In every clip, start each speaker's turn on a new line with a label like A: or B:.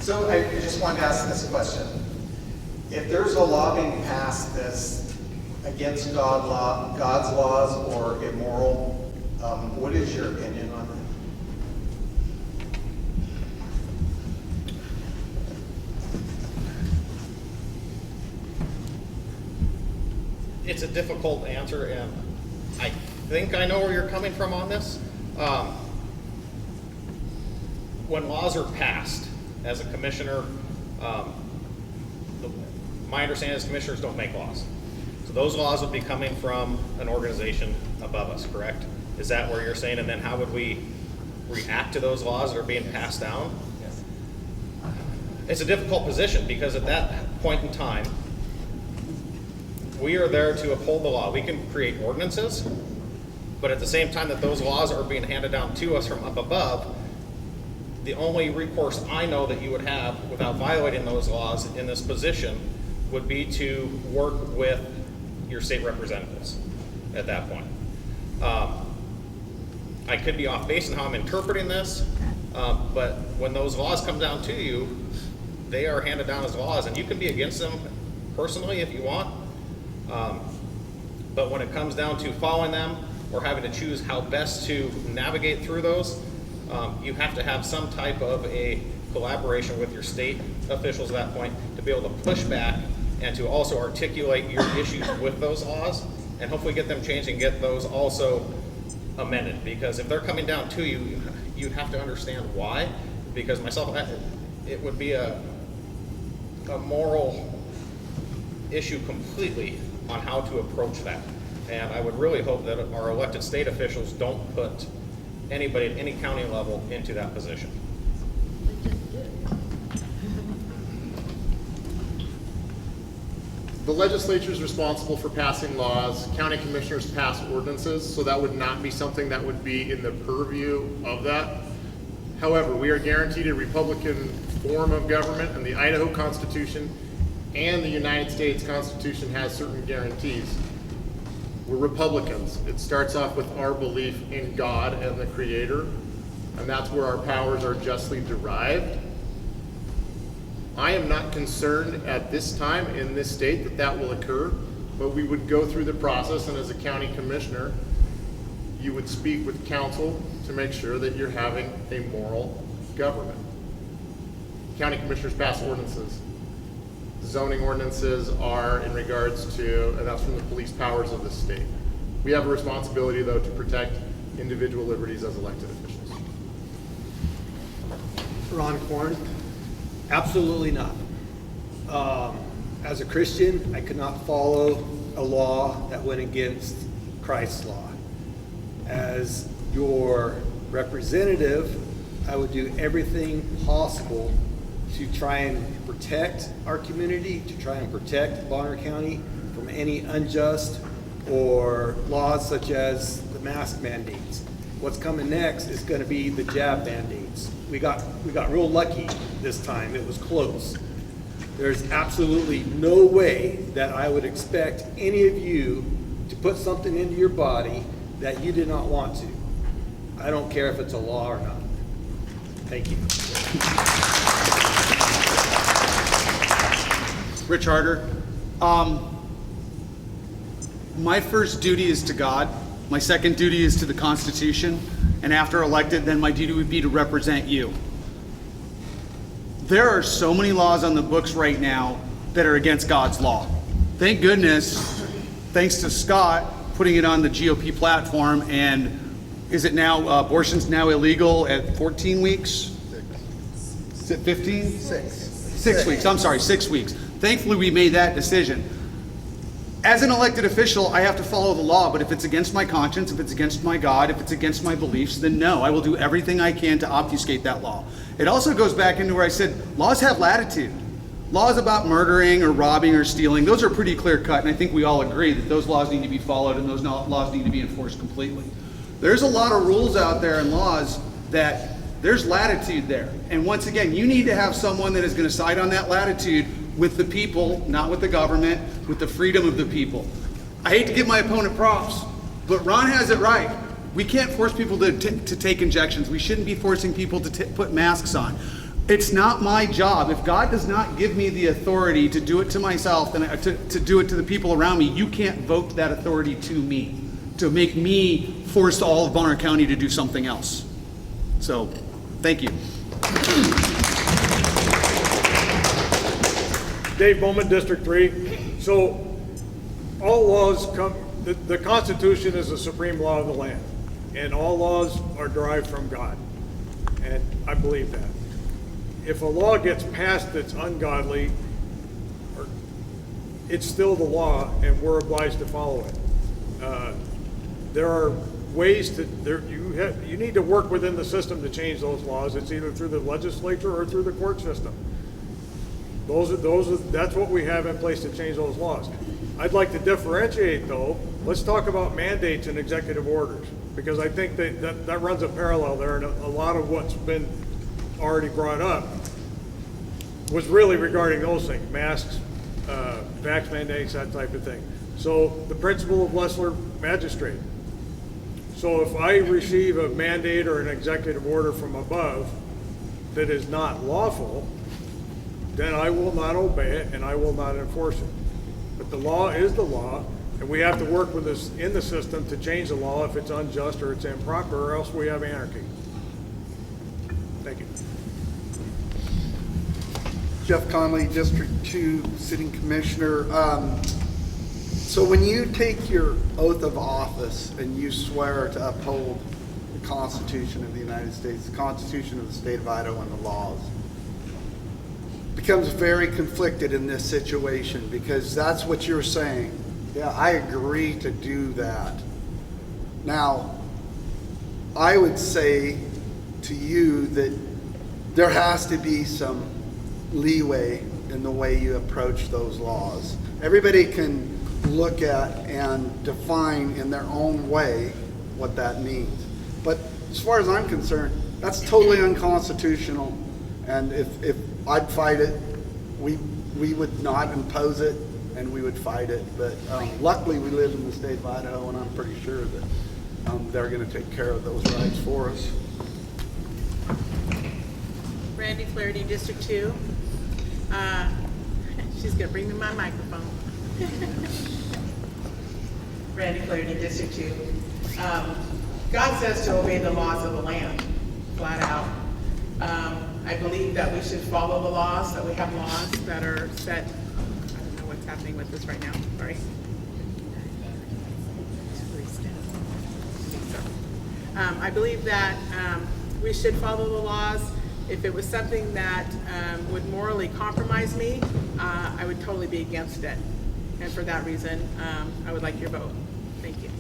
A: So I just wanted to ask this question. If there's a law being passed that's against God's laws or immoral, what is your opinion on that?
B: It's a difficult answer, and I think I know where you're coming from on this. When laws are passed, as a commissioner, my understanding is commissioners don't make laws. So those laws would be coming from an organization above us, correct? Is that where you're saying? And then how would we react to those laws that are being passed down?
A: Yes.
B: It's a difficult position because at that point in time, we are there to uphold the law. We can create ordinances, but at the same time that those laws are being handed down to us from up above, the only recourse I know that you would have without violating those laws in this position would be to work with your state representatives at that point. I could be off base in how I'm interpreting this, but when those laws come down to you, they are handed down as laws, and you can be against them personally if you want. But when it comes down to following them or having to choose how best to navigate through those, you have to have some type of a collaboration with your state officials at that point to be able to push back and to also articulate your issues with those laws and hopefully get them changed and get those also amended. Because if they're coming down to you, you have to understand why. Because myself, it would be a moral issue completely on how to approach that. And I would really hope that our elected state officials don't put anybody at any county level into that position.
C: The legislature is responsible for passing laws. County commissioners pass ordinances, so that would not be something that would be in the purview of that. However, we are guaranteed a Republican form of government, and the Idaho Constitution and the United States Constitution has certain guarantees. We're Republicans. It starts off with our belief in God and the Creator, and that's where our powers are justly derived. I am not concerned at this time in this state that that will occur, but we would go through the process, and as a county commissioner, you would speak with council to make sure that you're having a moral government. County commissioners pass ordinances. Zoning ordinances are in regards to, and that's from the police powers of the state. We have a responsibility, though, to protect individual liberties as elected officials.
D: Ron Korn, absolutely not. As a Christian, I could not follow a law that went against Christ's law. As your representative, I would do everything possible to try and protect our community, to try and protect Bonner County from any unjust or laws such as the mask mandates. What's coming next is going to be the jab mandates. We got real lucky this time. It was close. There's absolutely no way that I would expect any of you to put something into your body that you did not want to. I don't care if it's a law or not. Thank you.
E: Rich Harder. My first duty is to God. My second duty is to the Constitution. And after elected, then my duty would be to represent you. There are so many laws on the books right now that are against God's law. Thank goodness, thanks to Scott putting it on the GOP platform, and is it now, abortion's now illegal at 14 weeks? Is it 15? 6 weeks, I'm sorry, 6 weeks. Thankfully, we made that decision. As an elected official, I have to follow the law, but if it's against my conscience, if it's against my God, if it's against my beliefs, then no, I will do everything I can to obfuscate that law. It also goes back into where I said, laws have latitude. Laws about murdering or robbing or stealing, those are pretty clear cut, and I think we all agree that those laws need to be followed and those laws need to be enforced completely. There's a lot of rules out there and laws that there's latitude there. And once again, you need to have someone that is going to side on that latitude with the people, not with the government, with the freedom of the people. I hate to give my opponent props, but Ron has it right. We can't force people to take injections. We shouldn't be forcing people to put masks on. It's not my job. If God does not give me the authority to do it to myself and to do it to the people around me, you can't vote that authority to me, to make me force all of Bonner County to do something else. So, thank you.
F: Dave Bowman, District 3. So, all laws come, the Constitution is the supreme law of the land, and all laws are derived from God, and I believe that. If a law gets passed that's ungodly, it's still the law, and we're obliged to follow it. There are ways to, you need to work within the system to change those laws. It's either through the legislature or through the court system. That's what we have in place to change those laws. I'd like to differentiate, though. Let's talk about mandates and executive orders, because I think that runs a parallel there, and a lot of what's been already brought up was really regarding those things, masks, vax mandates, that type of thing. So the principle of lesser magistrate. So if I receive a mandate or an executive order from above that is not lawful, then I will not obey it and I will not enforce it. But the law is the law, and we have to work with this in the system to change the law if it's unjust or it's improper, or else we have anarchy. Thank you.
G: Jeff Conley, District 2, Sitting Commissioner. So when you take your oath of office and you swear to uphold the Constitution of the United States, the Constitution of the State of Idaho, and the laws, it becomes very conflicted in this situation, because that's what you're saying. Yeah, I agree to do that. Now, I would say to you that there has to be some leeway in the way you approach those laws. Everybody can look at and define in their own way what that means. But as far as I'm concerned, that's totally unconstitutional. And if I'd fight it, we would not impose it, and we would fight it. But luckily we live in the state of Idaho, and I'm pretty sure that they're going to take care of those rights for us.
H: Randy Flaherty, District 2. She's gonna bring me my microphone. Randy Flaherty, District 2. God says to obey the laws of the land, flat out. I believe that we should follow the laws, that we have laws that are set. I don't know what's happening with this right now, sorry. I believe that we should follow the laws. If it was something that would morally compromise me, I would totally be against it. And for that reason, I would like your vote. Thank you.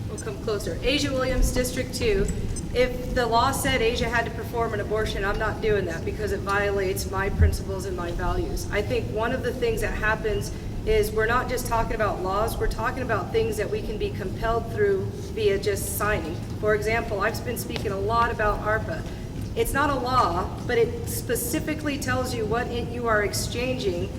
I: We'll come closer. Asia Williams, District 2. If the law said Asia had to perform an abortion, I'm not doing that because it violates my principles and my values. I think one of the things that happens is we're not just talking about laws, we're talking about things that we can be compelled through via just signing. For example, I've been speaking a lot about ARPA. It's not a law, but it specifically tells you what you are exchanging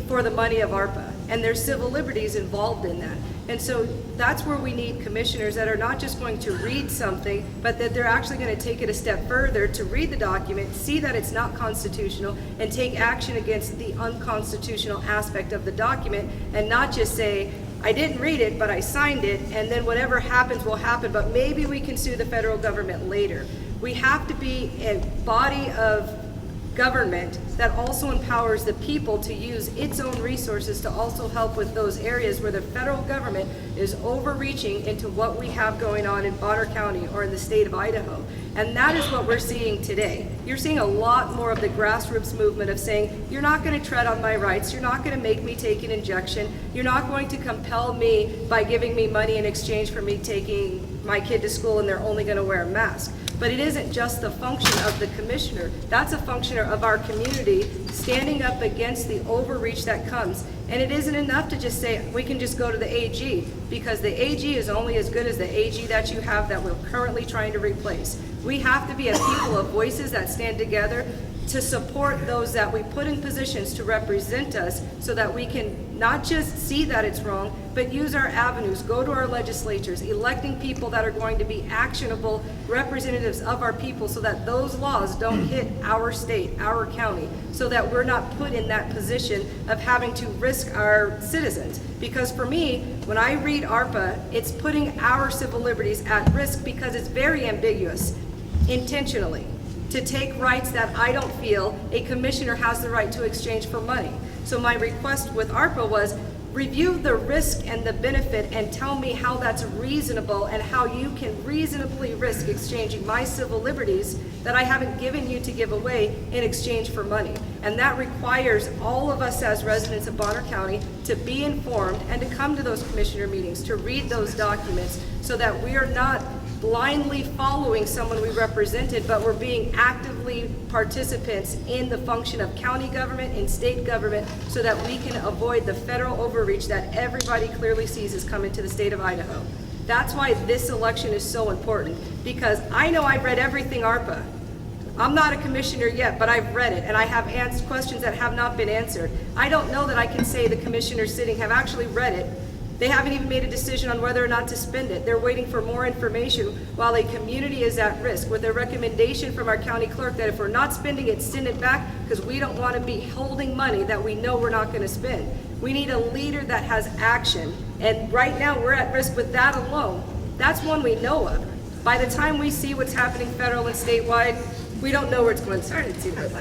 I: for the money of ARPA. And there's civil liberties involved in that. And so that's where we need commissioners that are not just going to read something, but that they're actually going to take it a step further to read the document, see that it's not constitutional, and take action against the unconstitutional aspect of the document, and not just say, I didn't read it, but I signed it, and then whatever happens will happen, but maybe we can sue the federal government later. We have to be a body of government that also empowers the people to use its own resources to also help with those areas where the federal government is overreaching into what we have going on in Bonner County or in the state of Idaho. And that is what we're seeing today. You're seeing a lot more of the grassroots movement of saying, you're not going to tread on my rights, you're not going to make me take an injection, you're not going to compel me by giving me money in exchange for me taking my kid to school and they're only going to wear a mask. But it isn't just the function of the commissioner. That's a function of our community standing up against the overreach that comes. And it isn't enough to just say, we can just go to the AG, because the AG is only as good as the AG that you have that we're currently trying to replace. We have to be a people of voices that stand together to support those that we put in positions to represent us so that we can not just see that it's wrong, but use our avenues, go to our legislatures, electing people that are going to be actionable representatives of our people so that those laws don't hit our state, our county, so that we're not put in that position of having to risk our citizens. Because for me, when I read ARPA, it's putting our civil liberties at risk because it's very ambiguous, intentionally, to take rights that I don't feel a commissioner has the right to exchange for money. So my request with ARPA was review the risk and the benefit and tell me how that's reasonable and how you can reasonably risk exchanging my civil liberties that I haven't given you to give away in exchange for money. And that requires all of us as residents of Bonner County to be informed and to come to those commissioner meetings, to read those documents so that we are not blindly following someone we represented, but we're being actively participants in the function of county government and state government so that we can avoid the federal overreach that everybody clearly sees is coming to the state of Idaho. That's why this election is so important, because I know I've read everything ARPA. I'm not a commissioner yet, but I've read it, and I have asked questions that have not been answered. I don't know that I can say the commissioners sitting have actually read it. They haven't even made a decision on whether or not to spend it. They're waiting for more information while a community is at risk, with a recommendation from our county clerk that if we're not spending it, send it back, because we don't want to be holding money that we know we're not going to spend. We need a leader that has action, and right now we're at risk with that alone. That's one we know of. By the time we see what's happening federal and statewide, we don't know where it's going. Sorry to see that.